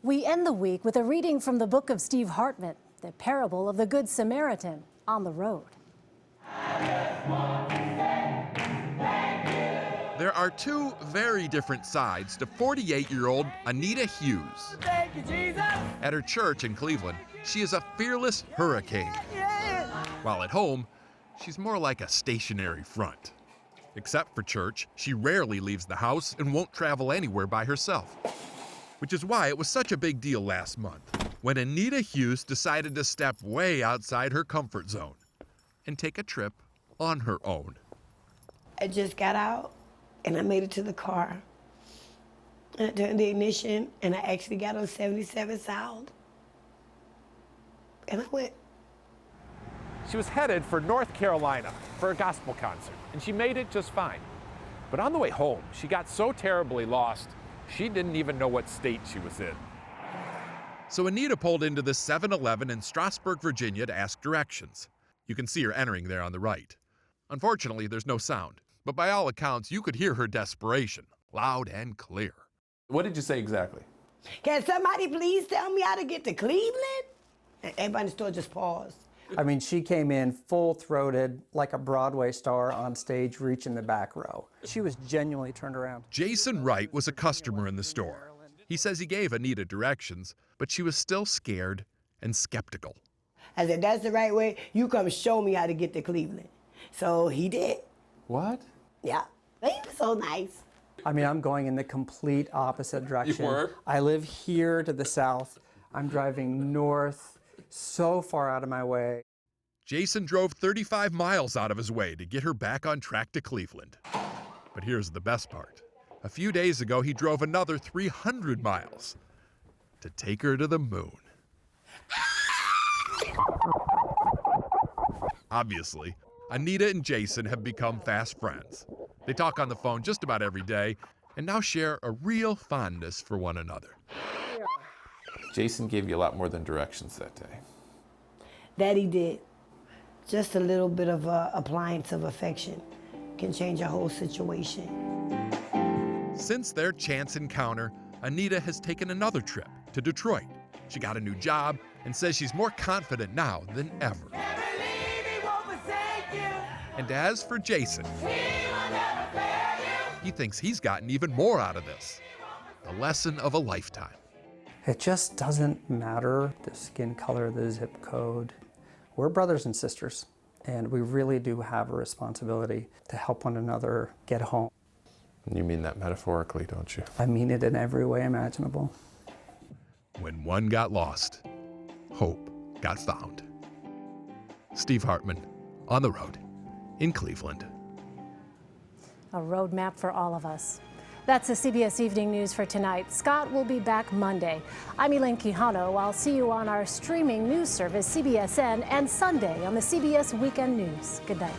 We end the week with a reading from the book of Steve Hartman, the parable of the Good Samaritan on the road. There are two very different sides to 48-year-old Anita Hughes. Thank you, Jesus. At her church in Cleveland, she is a fearless hurricane. While at home, she's more like a stationary front. Except for church, she rarely leaves the house and won't travel anywhere by herself. Which is why it was such a big deal last month when Anita Hughes decided to step way outside her comfort zone and take a trip on her own. I just got out and I made it to the car. And I turned the ignition and I actually got on 77 Sound. And I went. She was headed for North Carolina for a gospel concert, and she made it just fine. But on the way home, she got so terribly lost, she didn't even know what state she was in. So Anita pulled into the 7-Eleven in Strasburg, Virginia to ask directions. You can see her entering there on the right. Unfortunately, there's no sound, but by all accounts, you could hear her desperation, loud and clear. What did you say exactly? Can somebody please tell me how to get to Cleveland? And everybody in the store just paused. I mean, she came in full-throated, like a Broadway star on stage, reaching the back row. She was genuinely turned around. Jason Wright was a customer in the store. He says he gave Anita directions, but she was still scared and skeptical. I said, that's the right way. You come show me how to get to Cleveland. So he did. What? Yeah. He was so nice. I mean, I'm going in the complete opposite direction. You were? I live here to the south. I'm driving north, so far out of my way. Jason drove 35 miles out of his way to get her back on track to Cleveland. But here's the best part. A few days ago, he drove another 300 miles to take her to the moon. Obviously, Anita and Jason have become fast friends. They talk on the phone just about every day and now share a real fondness for one another. Jason gave you a lot more than directions that day. That he did. Just a little bit of a appliance of affection can change a whole situation. Since their chance encounter, Anita has taken another trip to Detroit. She got a new job and says she's more confident now than ever. And as for Jason, he thinks he's gotten even more out of this. The lesson of a lifetime. It just doesn't matter the skin color, the zip code. We're brothers and sisters, and we really do have a responsibility to help one another get home. You mean that metaphorically, don't you? I mean it in every way imaginable. When one got lost, hope got found. Steve Hartman, on the road in Cleveland. A roadmap for all of us. That's the CBS Evening News for tonight. Scott will be back Monday. I'm Elaine Quijano. I'll see you on our streaming news service, CBSN, and Sunday on the CBS Weekend News. Good night.